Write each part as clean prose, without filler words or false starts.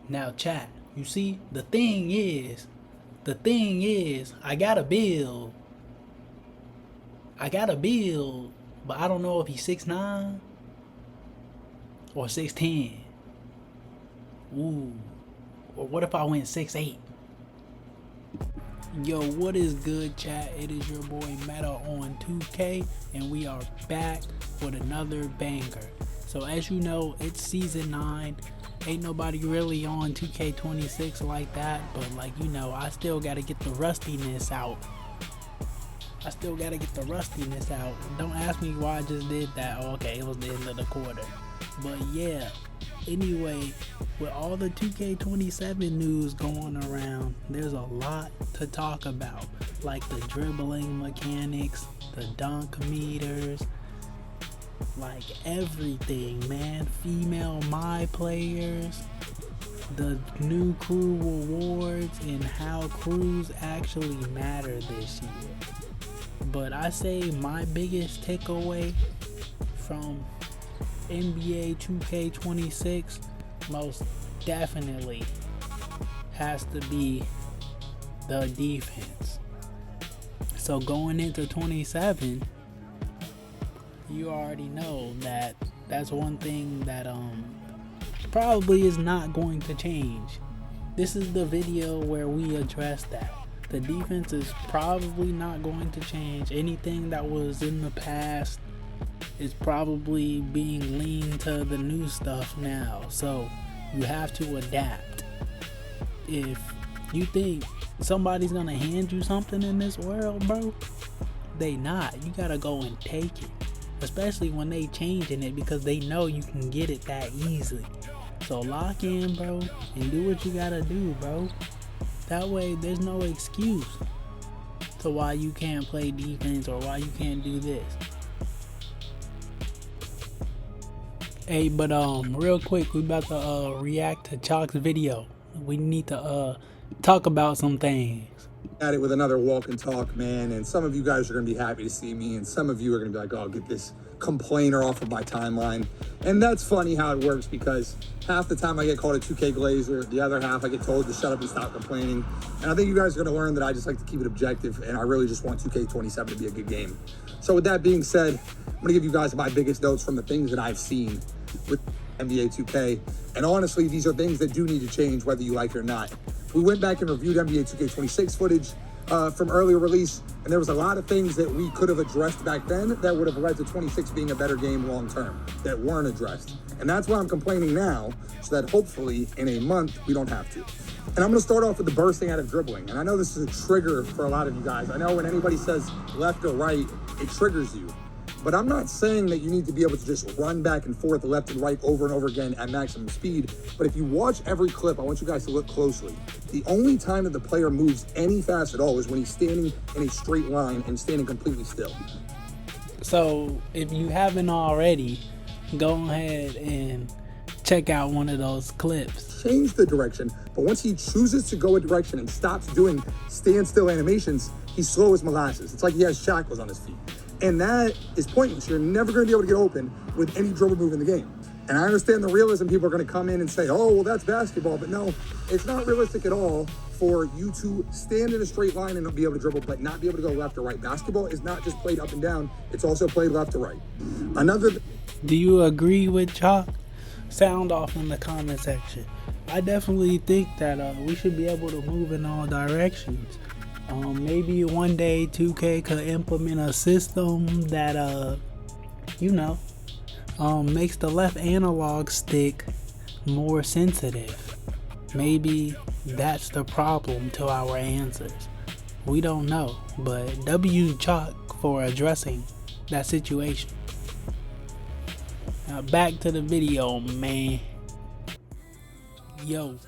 Now chat, you see, the thing is, I got a build. But I don't know if he's 6'9" or 6'10". Ooh. Or what if I went 6'8"? Yo, what is good, chat? It is your boy Meta on 2K, and we are back with another banger. So as you know, it's season 9. Ain't nobody really on 2K26 like that, but like, you know, I still gotta get the rustiness out. Don't ask me why I just did that. Oh, okay, it was the end of the quarter. But yeah, anyway, with all the 2K27 news going around, there's a lot to talk about, like the dribbling mechanics, the dunk meters, like everything, man. Female my players, the new crew rewards, and how crews actually matter this year. But I say my biggest takeaway from NBA2K26 most definitely has to be the defense. So going into 27, you already know that that's one thing that probably is not going to change. This is the video where we address that. The defense is probably not going to change. Anything that was in the past is probably being leaned to the new stuff now. So you have to adapt. If you think somebody's gonna hand you something in this world, bro, they not. You gotta go and take it. Especially when they changing it, because they know you can get it that easily. So lock in, bro, and do what you gotta do, bro. That way there's no excuse to why you can't play defense or why you can't do this. Hey, but real quick, we about to react to Chalk's video. We need to talk about some things. At it with another walk and talk, man, and some of you guys are gonna be happy to see me, and some of you are gonna be like, oh, get this complainer off of my timeline. And that's funny how it works, because half the time I get called a 2K glazer, the other half I get told to shut up and stop complaining. And I think you guys are gonna learn that I just like to keep it objective, and I really just want 2K27 to be a good game. So with that being said, I'm gonna give you guys my biggest notes from the things that I've seen with NBA 2K. And honestly, these are things that do need to change whether you like it or not. We went back and reviewed NBA 2K26 footage from earlier release, and there was a lot of things that we could have addressed back then that would have led to 26 being a better game long term that weren't addressed. And that's why I'm complaining now, so that hopefully in a month we don't have to. And I'm gonna start off with the bursting out of dribbling. And I know this is a trigger for a lot of you guys. I know when anybody says left or right, it triggers you. But I'm not saying that you need to be able to just run back and forth left and right over and over again at maximum speed. But if you watch every clip, I want you guys to look closely. The only time that the player moves any fast at all is when he's standing in a straight line and standing completely still. So if you haven't already, go ahead and check out one of those clips. Change the direction, but once he chooses to go a direction and stops doing standstill animations, he's slow as molasses. It's like he has shackles on his feet. And that is pointless. You're never going to be able to get open with any dribble move in the game. And I understand the realism. People are going to come in and say, oh, well, that's basketball. But no, it's not realistic at all for you to stand in a straight line and be able to dribble, but not be able to go left or right. Basketball is not just played up and down. It's also played left to right. Do you agree with Chalk? Sound off in the comment section. I definitely think that we should be able to move in all directions. Maybe one day 2K could implement a system that makes the left analog stick more sensitive. Maybe that's the problem to our answers. We don't know, but W Chalk for addressing that situation. Now back to the video, man. Yo,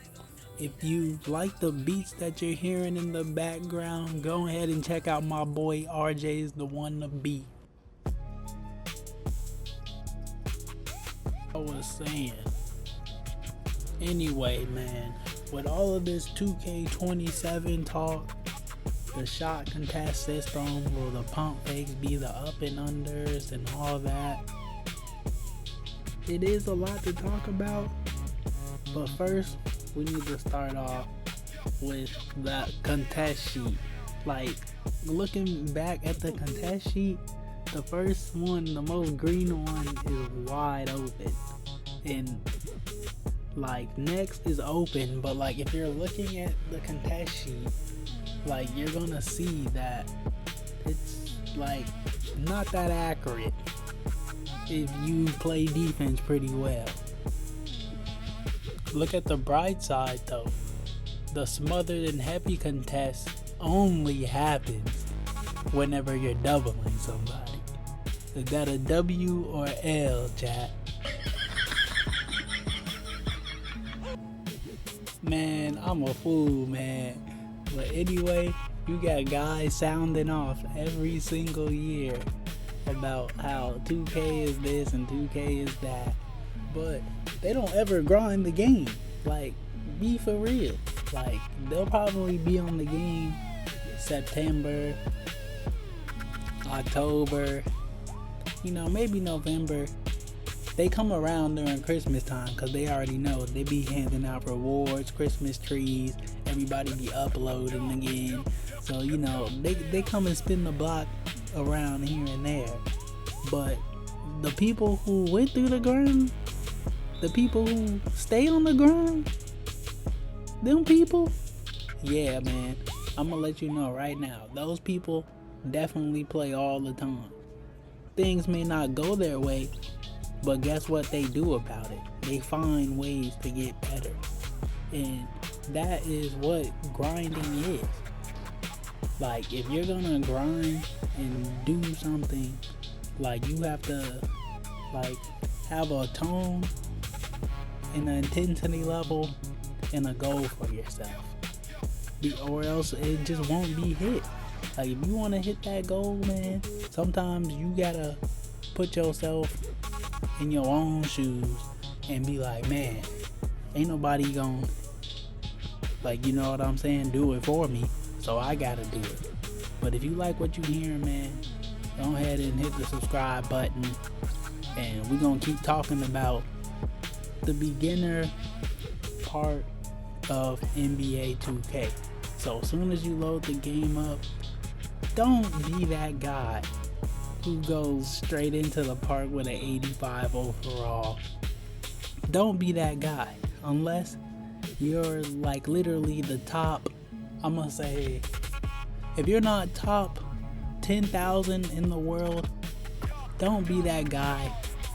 if you like the beats that you're hearing in the background, go ahead and check out my boy RJ's The One to Beat. I was saying, anyway, man, with all of this 2K27 talk, the shot contest system, will the pump fakes be the up and unders and all that, it is a lot to talk about. But first, we need to start off with the contest sheet. Like, looking back at the contest sheet, the first one, the most green one, is wide open. And like, next is open, but like, if you're looking at the contest sheet, like, you're gonna see that it's like not that accurate if you play defense pretty well. Look at the bright side though. The smothered and heavy contest only happens whenever you're doubling somebody. Is that a W or L, chat? Man, I'm a fool, man. But anyway, you got guys sounding off every single year about how 2K is this and 2K is that, but they don't ever grind the game. Like, be for real. Like, they'll probably be on the game September, October, you know, maybe November. They come around during Christmas time because they already know they be handing out rewards, Christmas trees, everybody be uploading again. So, you know, they come and spin the block around here and there. But the people who went through the grind, the people who stay on the grind, them people, yeah, man, I'm gonna let you know right now, those people definitely play all the time. Things may not go their way, but guess what they do about it? They find ways to get better. And that is what grinding is. Like, if you're gonna grind and do something, like, you have to, like, have a tone and an intensity level and a goal for yourself. Or else it just won't be hit. Like, if you want to hit that goal, man, sometimes you gotta put yourself in your own shoes and be like, man, ain't nobody gonna, like, you know what I'm saying, do it for me, so I gotta do it. But if you like what you hearing, man, go ahead and hit the subscribe button, and we're gonna keep talking about the beginner part of NBA 2K. So as soon as you load the game up, don't be that guy who goes straight into the park with an 85 overall. Don't be that guy unless you're like literally the top. I'm gonna say, if you're not top 10,000 in the world, don't be that guy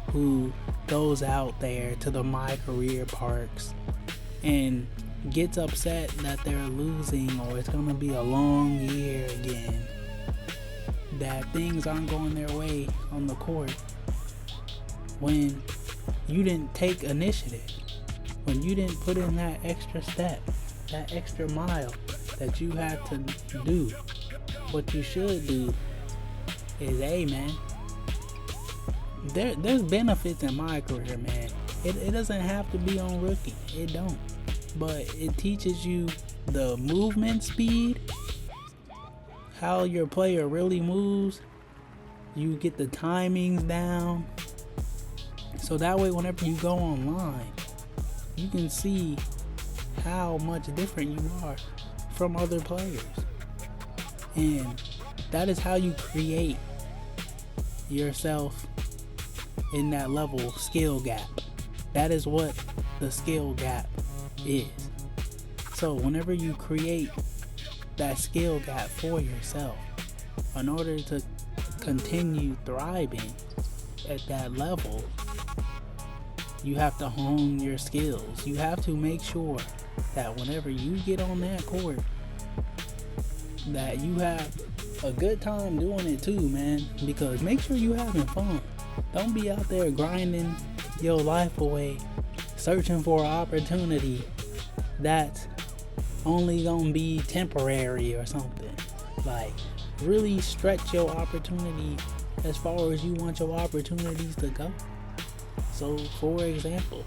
who goes out there to the mycareer parks and gets upset that they're losing, or it's gonna be a long year again, that things aren't going their way on the court, when you didn't take initiative, when you didn't put in that extra step, that extra mile that you have to do. What you should do is, hey, man, there's benefits in my career, man. It doesn't have to be on rookie, it don't, but it teaches you the movement speed, how your player really moves. You get the timings down, so that way whenever you go online, you can see how much different you are from other players. And that is how you create yourself in that level skill gap. That is what the skill gap is. So whenever you create that skill gap for yourself, in order to continue thriving at that level, you have to hone your skills. You have to make sure that whenever you get on that court, that you have a good time doing it too, man. Because make sure you having fun. Don't be out there grinding your life away, searching for an opportunity that's only gonna be temporary or something. Like, really stretch your opportunity as far as you want your opportunities to go. So, for example,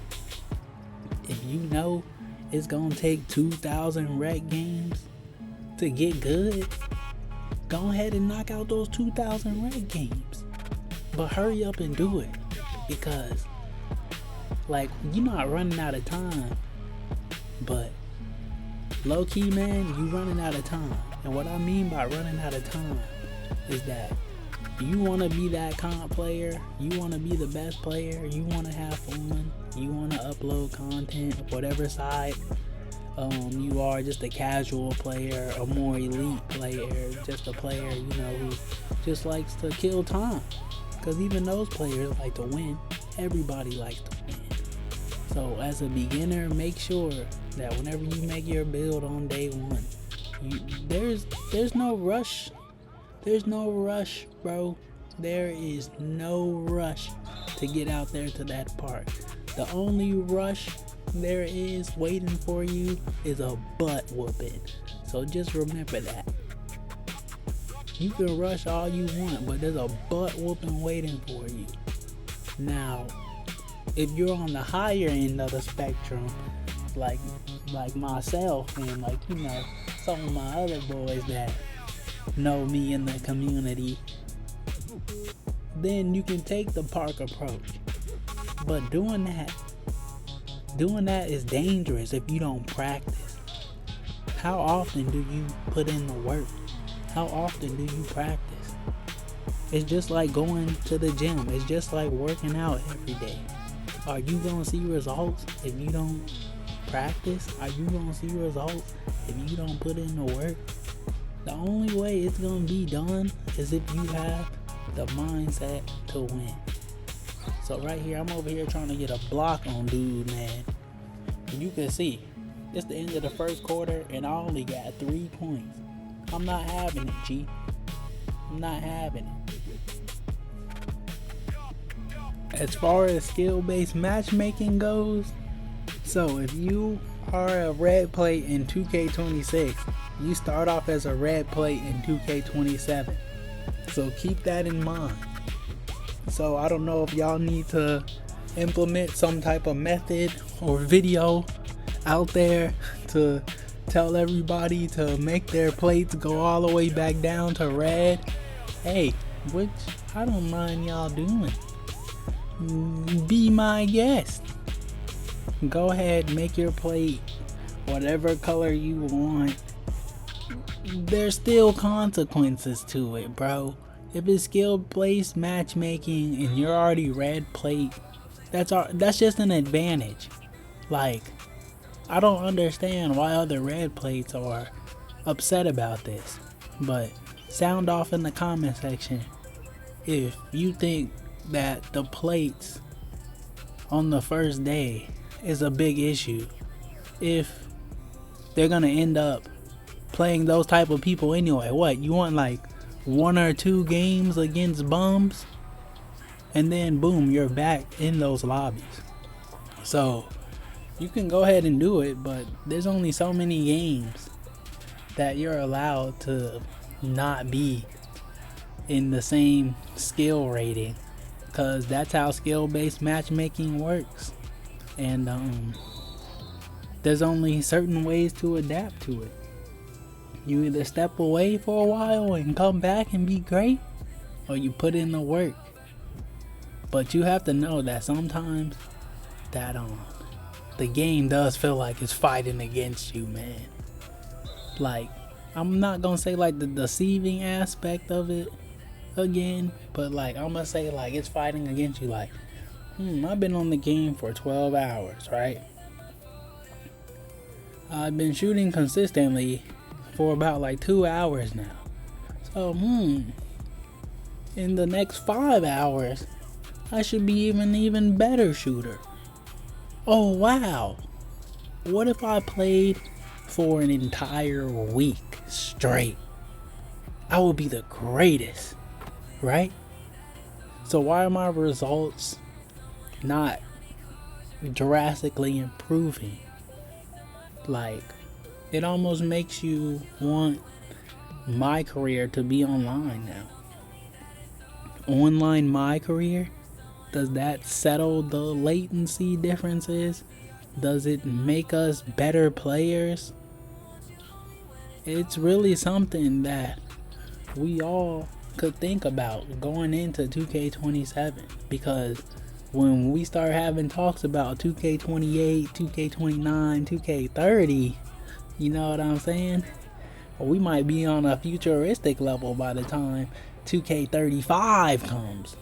if you know it's gonna take 2,000 rec games to get good, go ahead and knock out those 2,000 rec games. But hurry up and do it, because like, you're not running out of time But low key, man, you running out of time. And what I mean by running out of time is that you want to be that comp player, you want to be the best player, you want to have fun, you want to upload content, whatever side you are, just a casual player, a more elite player, just a player, who just likes to kill time. Because even those players like to win. Everybody likes to win. So as a beginner, make sure that whenever you make your build on day one, there's no rush. There's no rush, bro. There is no rush to get out there to that part. The only rush there is waiting for you is a butt whooping. So just remember that. You can rush all you want, but there's a butt whooping waiting for you. Now, if you're on the higher end of the spectrum, like myself and some of my other boys that know me in the community, then you can take the park approach. But doing that is dangerous if you don't practice. How often do you put in the work? How often do you practice? It's just like going to the gym. It's just like working out every day. Are you gonna see results if you don't practice? Are you gonna see results if you don't put in the work? The only way it's gonna be done is if you have the mindset to win. So right here, I'm over here trying to get a block on dude, man. And you can see, it's the end of the first quarter and I only got 3 points. I'm not having it, G. I'm not having it. As far as skill-based matchmaking goes, so if you are a red plate in 2K26, you start off as a red plate in 2K27. So keep that in mind. So I don't know if y'all need to implement some type of method or video out there to tell everybody to make their plates go all the way back down to red. Hey, which I don't mind y'all doing. Be my guest. Go ahead, make your plate whatever color you want. There's still consequences to it, bro. If it's skill-based matchmaking and you're already red plate, that's just an advantage. Like, I don't understand why other red plates are upset about this. But sound off in the comment section if you think that the plates on the first day is a big issue. If they're gonna end up playing those type of people anyway. What, you want like 1 or 2 games against bums and then boom, you're back in those lobbies. So you can go ahead and do it, but there's only so many games that you're allowed to not be in the same skill rating, because that's how skill-based matchmaking works. And there's only certain ways to adapt to it. You either step away for a while and come back and be great, or you put in the work. But you have to know that sometimes that the game does feel like it's fighting against you, man. Like, I'm not gonna say like the deceiving aspect of it again, but like I'm gonna say like it's fighting against you. Like, I've been on the game for 12 hours, right? I've been shooting consistently for about like 2 hours now. So in the next 5 hours I should be even better shooter. Oh wow, what if I played for an entire week straight? I would be the greatest, right? So why are my results not drastically improving? Like, it almost makes you want mycareer to be online now. Online mycareer, does that settle the latency differences? Does it make us better players? It's really something that we all could think about going into 2K27, because when we start having talks about 2K28, 2K29, 2K30, you know what I'm saying? We might be on a futuristic level by the time 2K35 comes.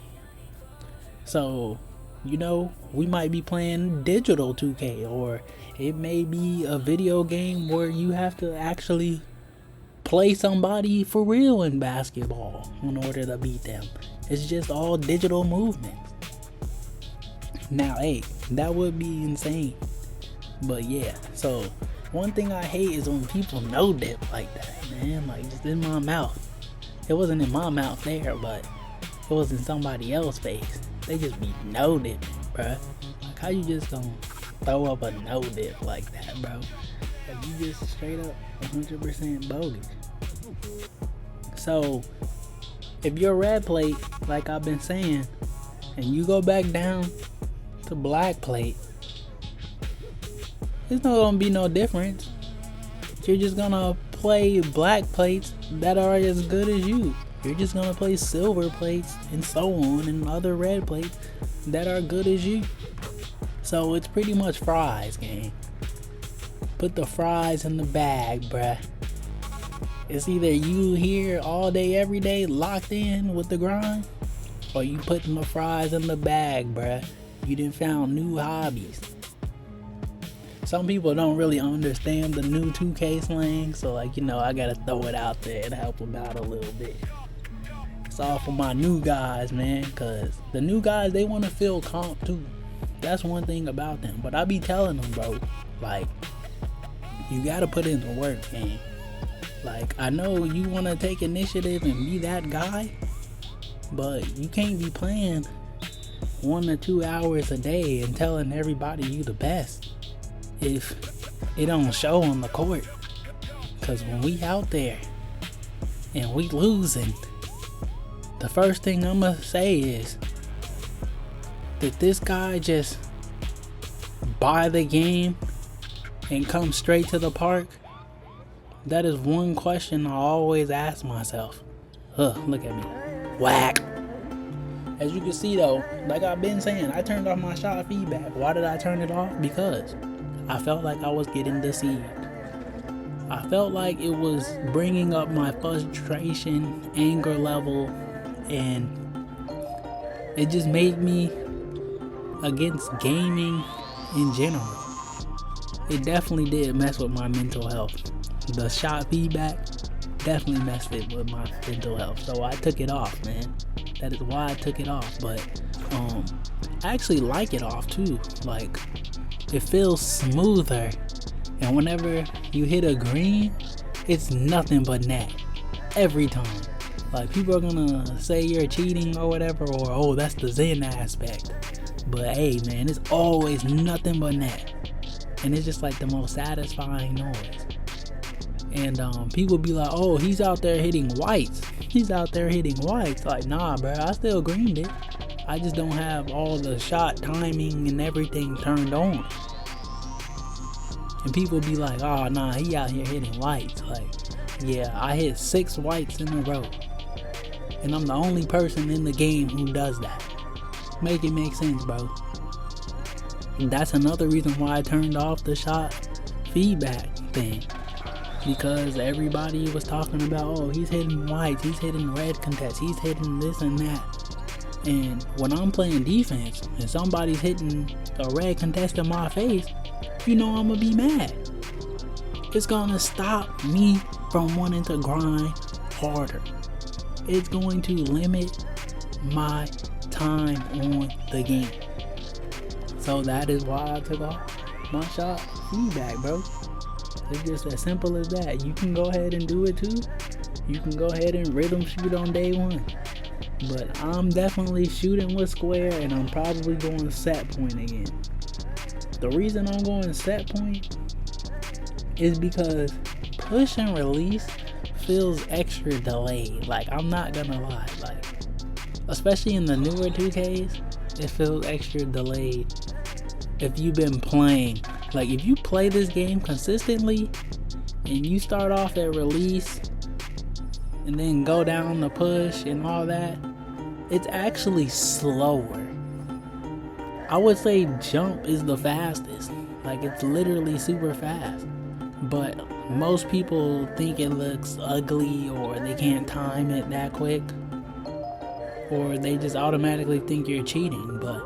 So, you know, we might be playing digital 2K, or it may be a video game where you have to actually play somebody for real in basketball in order to beat them. It's just all digital movements. Now, hey, that would be insane. But yeah, so one thing I hate is when people no dip like that, man. Like, just in my mouth. It wasn't in my mouth there, but it was in somebody else's face. They just be no dipping, bruh. Like, how you just gonna throw up a no dip like that, bro? Like, you just straight up 100% bogus. So, if you're red plate, like I've been saying, and you go back down to black plate, there's not gonna be no difference. You're just gonna play black plates that are as good as you. You're just gonna play silver plates and so on, and other red plates that are good as you. So it's pretty much fries, gang. Put the fries in the bag, bruh. It's either you here all day, every day, locked in with the grind, or you putting the fries in the bag, bruh. You done found new hobbies. Some people don't really understand the new 2K slang, so like, you know, I gotta throw it out there and help them out a little bit. It's all for my new guys, man, cause the new guys, they wanna feel comp too. That's one thing about them. But I be telling them, bro, like, you gotta put in the work, man. Like, I know you wanna take initiative and be that guy, but you can't be playing 1 to 2 hours a day and telling everybody you the best if it don't show on the court. Cause when we out there and we losing, the first thing I'ma say is, did this guy just buy the game and come straight to the park? That is one question I always ask myself. Look at me. Whack. As you can see though, like I've been saying, I turned off my shot feedback. Why did I turn it off? Because I felt like I was getting deceived. I felt like it was bringing up my frustration, anger level, and it just made me against gaming in general. It definitely did mess with my mental health. The shot feedback definitely messed it with my mental health. So I took it off, man. That is why I took it off. But I actually like it off too. Like, it feels smoother, and whenever you hit a green, it's nothing but net every time. Like, people are gonna say you're cheating or whatever, or oh, that's the Zen aspect. But hey, man, it's always nothing but net, and it's just like the most satisfying noise. And people be like, oh, he's out there hitting whites. He's out there hitting whites. Like, nah, bro, I still greened it. I just don't have all the shot timing and everything turned on. And people be like, oh, nah, he out here hitting whites. Like, yeah, I hit 6 whites in a row. And I'm the only person in the game who does that. Make it make sense, bro. And that's another reason why I turned off the shot feedback thing. Because everybody was talking about, oh, he's hitting whites, he's hitting red contests, he's hitting this and that. And when I'm playing defense and somebody's hitting a red contest in my face, you know I'm gonna be mad. It's gonna stop me from wanting to grind harder. It's going to limit my time on the game. So that is why I took off my shot feedback, bro. It's just as simple as that. You can go ahead and do it too. You can go ahead and rhythm shoot on day one. But I'm definitely shooting with square, and I'm probably going set point again. The reason I'm going set point is because push and release feels extra delayed. Like, I'm not gonna lie. Like, especially in the newer 2Ks, it feels extra delayed. If you've been playing, like, if you play this game consistently and you start off at release and then go down the push and all that, it's actually slower. I would say jump is the fastest. Like, it's literally super fast. But most people think it looks ugly, or they can't time it that quick, or they just automatically think you're cheating. But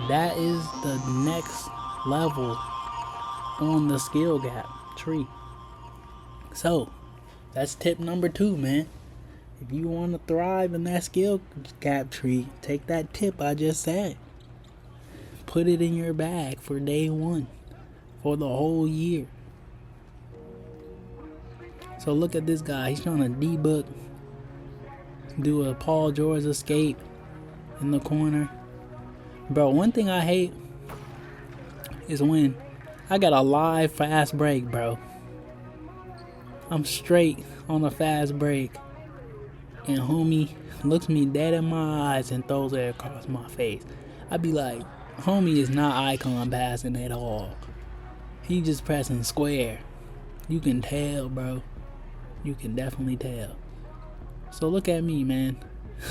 that is the next level on the skill gap tree. So that's tip number 2, man. If you want to thrive in that skill gap tree, take that tip I just said, put it in your bag for day 1 for the whole year. So look at this guy. He's trying to debug, do a Paul George escape in the corner. Bro, one thing I hate is when I got a live fast break, bro. I'm straight on a fast break, and homie looks me dead in my eyes and throws it across my face. I be like, homie is not icon passing at all. He just pressing square. You can tell, bro. You can definitely tell. So look at me, man.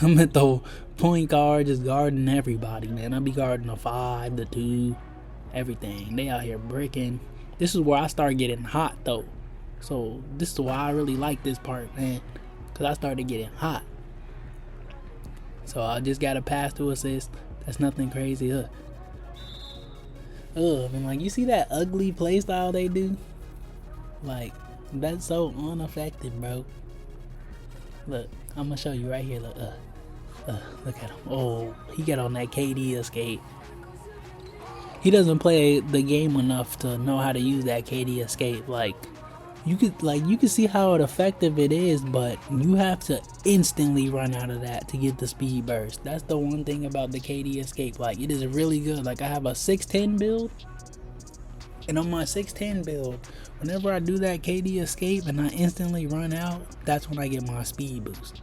I'm at the point guard, just guarding everybody, man. I be guarding the 5, the 2, everything. They out here bricking. This is where I start getting hot, though. So this is why I really like this part, man, because I started getting hot. So I just got a pass to assist. That's nothing crazy. And like, you see that ugly play style they do? Like, that's so unaffected, bro. Look, I'm gonna show you right here. Look, look at him. Oh, he got on that KD escape. He doesn't play the game enough to know how to use that KD escape. Like, you could see how effective it is, but you have to instantly run out of that to get the speed burst. That's the one thing about the KD escape. Like, it is really good. Like, I have a 610 build, and on my 610 build, whenever I do that KD escape and I instantly run out, that's when I get my speed boost.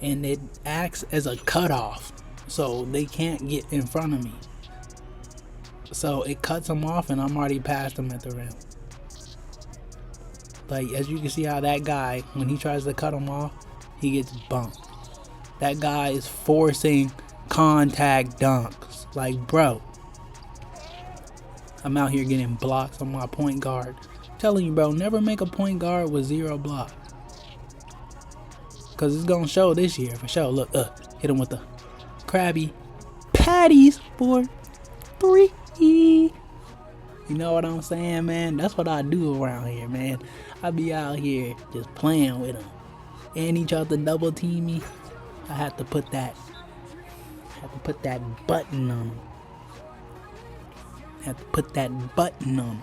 And it acts as a cutoff, so they can't get in front of me. So it cuts them off, and I'm already past them at the rim. Like, as you can see how that guy, when he tries to cut him off, he gets bumped. That guy is forcing contact dunks. Like, bro, I'm out here getting blocks on my point guard. I'm telling you, bro, never make a point guard with 0 block, because it's going to show this year for sure. Look, hit him with the Krabby Patties for 3. You know what I'm saying, man? That's what I do around here, man. I be out here just playing with him. And he tried to double team me. I had to put that button on him. Have to put that button on him.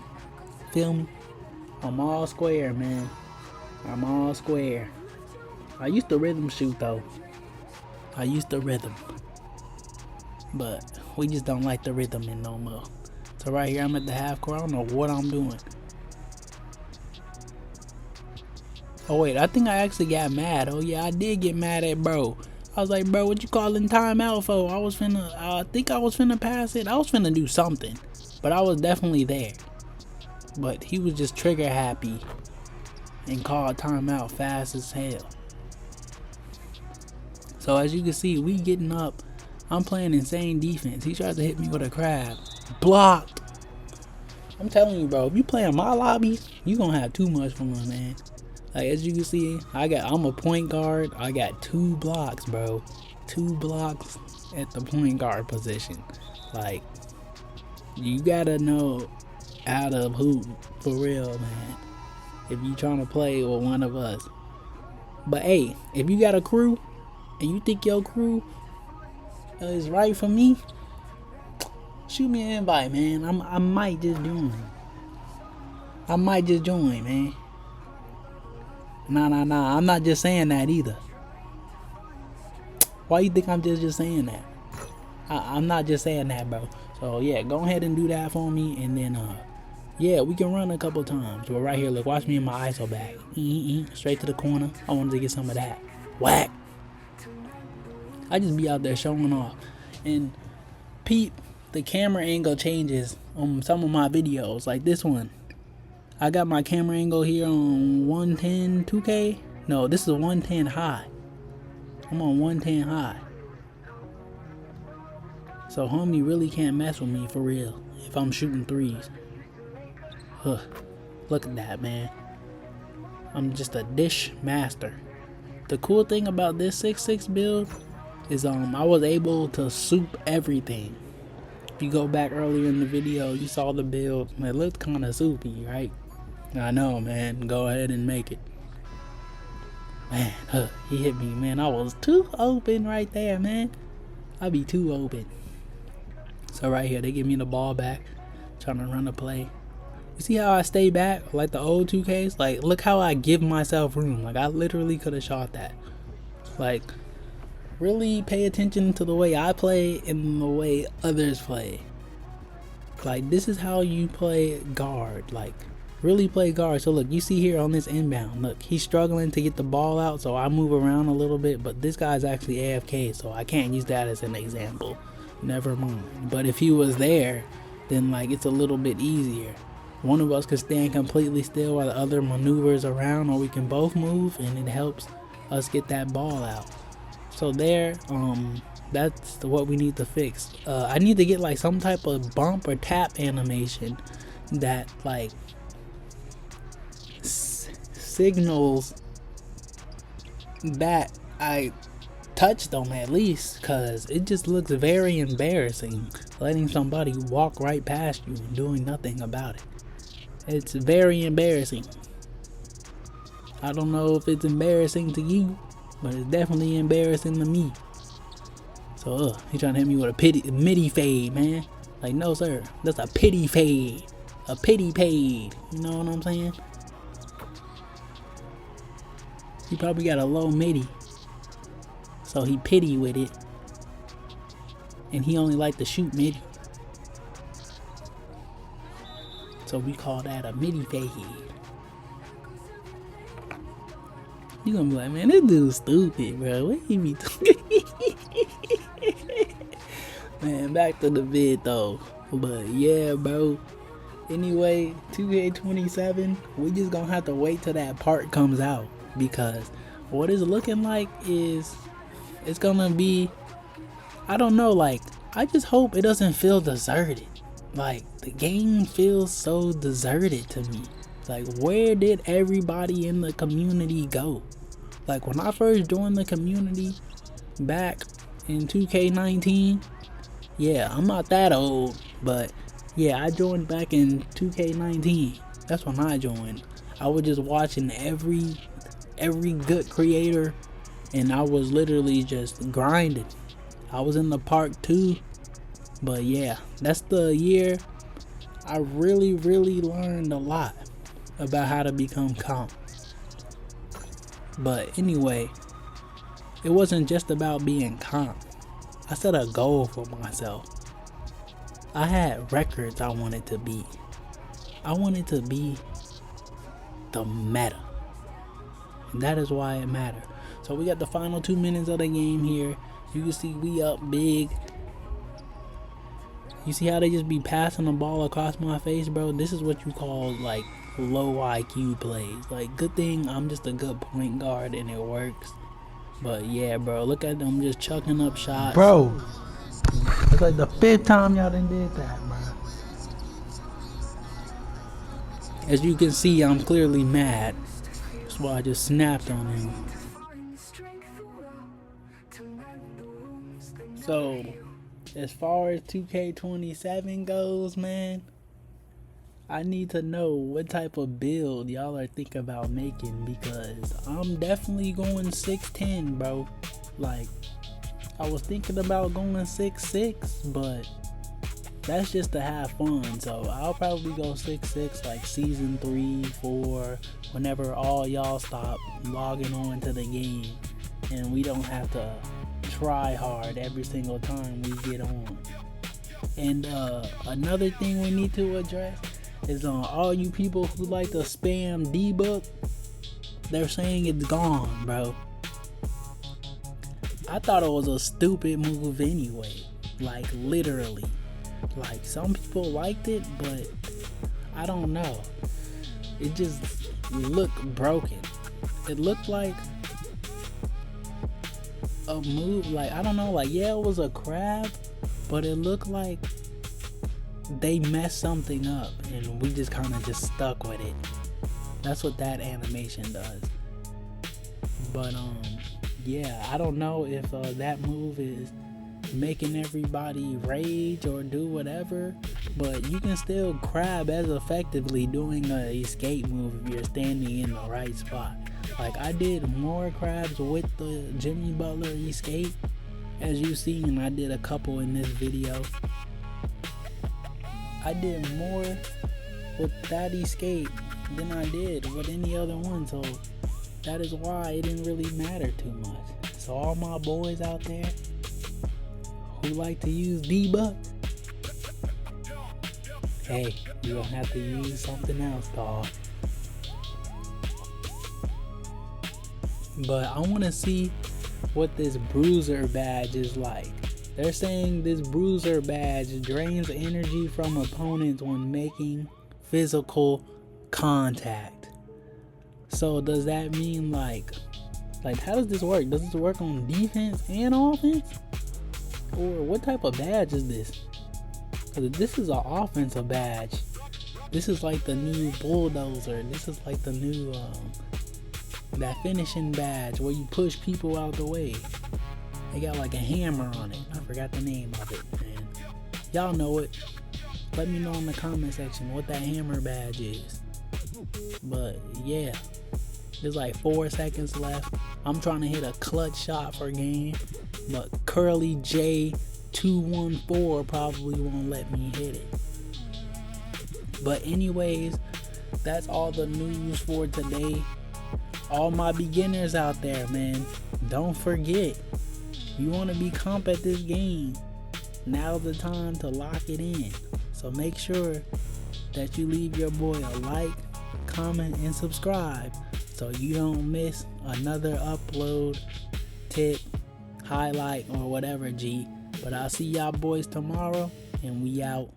Feel me? I'm all square, man. I'm all square. I used to rhythm shoot, though. I used to rhythm. But we just don't like the rhythm in no more. So right here, I'm at the half court. I don't know what I'm doing. Oh wait, I think I actually got mad. Oh yeah, I did get mad at bro. I was like, bro, what you calling timeout for? I think I was finna pass it. I was finna do something, but I was definitely there. But he was just trigger happy and called timeout fast as hell. So as you can see, we getting up. I'm playing insane defense. He tries to hit me with a crab. Blocked. I'm telling you, bro, if you play in my lobby, you gonna have too much fun, man. Like, as you can see, I'm a point guard. I got 2 blocks, bro. 2 blocks at the point guard position. Like, you gotta know how to hoop for real, man, if you trying to play with one of us. But hey, if you got a crew and you think your crew is right for me, shoot me an invite, man. I might just join. Man. Nah. I'm not just saying that either. Why you think I'm just saying that? I'm not just saying that, bro. So yeah, go ahead and do that for me, and then yeah, we can run a couple times. But right here, look, watch me in my ISO bag. Straight to the corner. I wanted to get some of that. Whack. I just be out there showing off. And peep, the camera angle changes on some of my videos, like this one. I got my camera angle here on 110 2K. No, this is a 110 high. I'm on 110 high. So homie really can't mess with me for real if I'm shooting threes. Look at that, man. I'm just a dish master. The cool thing about this 6-6 build is I was able to soup everything. If you go back earlier in the video, you saw the build. It looked kind of soupy, right? I know, man. Go ahead and make it. Man, he hit me, man. I was too open right there, man. I be too open. So right here, they give me the ball back. Trying to run a play. You see how I stay back? Like the old 2Ks? Like, look how I give myself room. Like, I literally could have shot that. Like, really pay attention to the way I play and the way others play. Like, this is how you play guard. Like, really play guard. So look, you see here on this inbound, look, he's struggling to get the ball out, so I move around a little bit, but this guy's actually AFK, so I can't use that as an example. Never mind. But if he was there, then like it's a little bit easier. One of us could stand completely still while the other maneuvers around, or we can both move, and it helps us get that ball out. So there, that's what we need to fix. I need to get like some type of bump or tap animation that like signals that I touched them at least, cause it just looks very embarrassing letting somebody walk right past you and doing nothing about it. It's very embarrassing. I don't know if it's embarrassing to you, but it's definitely embarrassing to me. So he trying to hit me with a midi fade, man. Like, no sir, that's a pity fade. A pity fade. You know what I'm saying? He probably got a low midi, so he pity with it, and he only like to shoot midi, so we call that a midi fade. You gonna be like, man, this dude's stupid, bro. What he be talking? Man, back to the vid though. But yeah, bro. Anyway, 2K27, we just gonna have to wait till that part comes out, because what it's looking like is it's gonna be, I don't know, like, I just hope it doesn't feel deserted. Like, the game feels so deserted to me. Like, where did everybody in the community go? Like, when I first joined the community back in 2K19, yeah, I'm not that old, but yeah, I joined back in 2K19. That's when I joined. I was just watching every good creator, and I was literally just grinding. I was in the park too, but yeah, that's the year I really learned a lot about how to become comp. But anyway, it wasn't just about being comp. I set a goal for myself. I had records I wanted to beat. I wanted to be the meta. And that is why it mattered. So we got the final 2 minutes of the game here. You can see we up big. You see how they just be passing the ball across my face, bro? This is what you call like low IQ plays. Like, good thing I'm just a good point guard and it works. But yeah, bro, look at them just chucking up shots. Bro, it's like the 5th time y'all done did that, bro. As you can see, I'm clearly mad. That's why I just snapped on him. So, as far as 2K27 goes, man, I need to know what type of build y'all are thinking about making, because I'm definitely going 6'10", bro. Like, I was thinking about going 6'6", but that's just to have fun. So I'll probably go 6'6", like season 3, 4, whenever all y'all stop logging on to the game and we don't have to try hard every single time we get on. And another thing we need to address is on all you people who like to spam D-book, they're saying it's gone, bro. I thought it was a stupid move anyway. Like, literally. Like, some people liked it, but I don't know. It just looked broken. It looked like a move, like, I don't know, like, yeah, it was a crab, but it looked like they messed something up and we just kind of just stuck with it. That's what that animation does. But yeah, I don't know if that move is making everybody rage or do whatever, but you can still crab as effectively doing a escape move if you're standing in the right spot. Like, I did more crabs with the Jimmy Butler escape, as you see, and I did a couple in this video. I did more with that escape than I did with any other one, so that is why it didn't really matter too much. So all my boys out there who like to use D-Bucks, hey, you don't have to use something else, dog. But I want to see what this bruiser badge is like. They're saying this bruiser badge drains energy from opponents when making physical contact. So does that mean like how does this work? Does this work on defense and offense? Or what type of badge is this? Because this is an offensive badge. This is like the new bulldozer. This is like the new that finishing badge where you push people out the way. They got like a hammer on it. I forgot the name of it, man. Y'all know it. Let me know in the comment section what that hammer badge is. But yeah, there's like 4 seconds left. I'm trying to hit a clutch shot for game, but Curly J214 probably won't let me hit it. But anyways, that's all the news for today. All my beginners out there, man, don't forget, you want to be comp at this game, now's the time to lock it in. So make sure that you leave your boy a like, comment, and subscribe so you don't miss another upload, tip, highlight, or whatever, G. But I'll see y'all boys tomorrow, and we out.